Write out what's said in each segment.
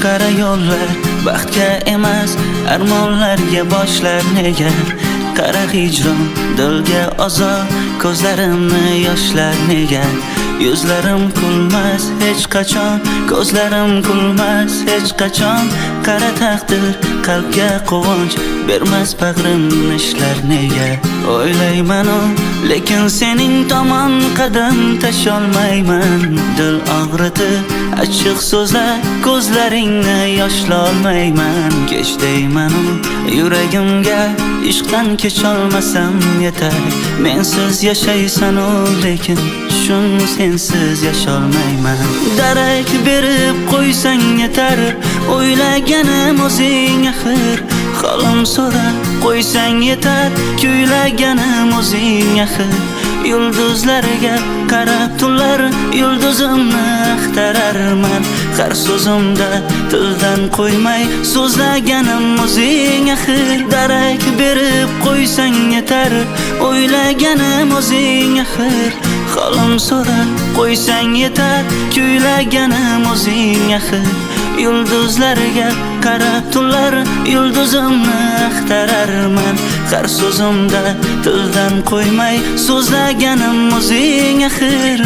qara yo'llar baxtga emas armonlarga boshlar nega qara hijron dilga azor ko'zlarimni yoshlar nega yuzlarim kulmas hech qachon ko'zlarim kulmas hech qachon qara taqdir qalbga quvonch bermas bag'rim ishlar nega o'ylayman lekin sening tomon qadam tasholmayman dil og'ritib achchiq so'zlar ko'zlaringni yoshlolmayman kech deyman yuragimga ishqdan kecholmasam yetar mensiz yashaysan lekin shun sensiz yasholmayman darak berib qo'ysang yetar o'ylaganim o'zing axir xolim so'rab qo'ysang yetar kuylaganim o'zing axir yulduzlarga qarab tunlar yulduzimni axtararman har so'zimda tildan qo'ymay so'zlaganim o'zing axir darak berib qo'ysang yetar o'ylaganim o'zing axir xolim so'rab qo'ysang yetar kuylaganim o'zing axir yulduzlarga qarab tunlar yulduzimni axtararman har so'zimda tildan qo'ymay so'zlaganim o'zing axir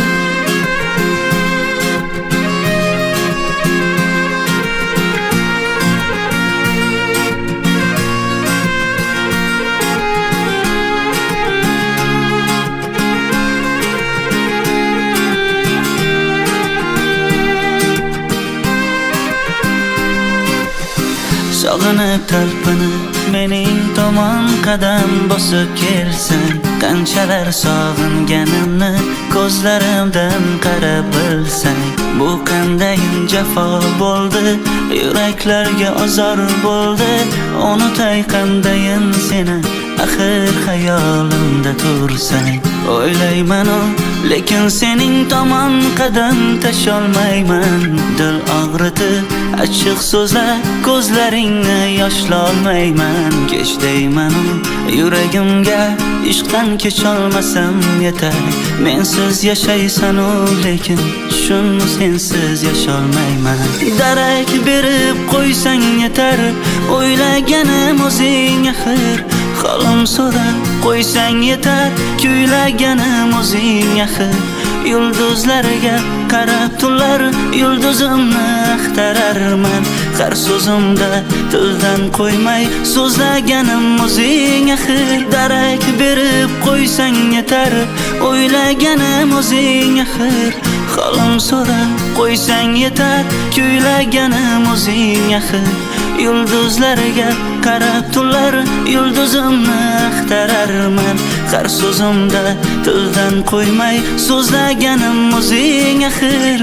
sog'inib talpinib mening tomon qadam bosib kelsang qanchalar sog'inganimni ko'zlarimdan qarab bilsang bu qandayin jafo bo'ldi yuraklarga azor bo'ldi unutay qandayin seni axir xayolimda tursang o'ylayman lekin sening tomon qadam tasholmayman dil og'ritib achchiq so'zlar ko'zlaringni yoshlolmayman kech deyman yuragimga ishqdan kecholmasam yetar mensiz yashaysan lekin shun sensiz yasholmayman darak berib qo'ysang yetar o'ylaganim o'zing axir xolim so'rab qo'ysang yetar kuylaganim o'zing axir yulduzlarga qarab tunlar yulduzimni axtararman har so'zimda tildan qo'ymay so'zlaganim o'zing axir darak berib qo'ysang yetar o'ylaganim o'zing axir xolim so'rab qo'ysang yetar kuylaganim o'zing axir yulduzlarga qarab tunlar yulduzimni axtararman har so'zimda tildan qo'ymay so'zlaganim o'zing axir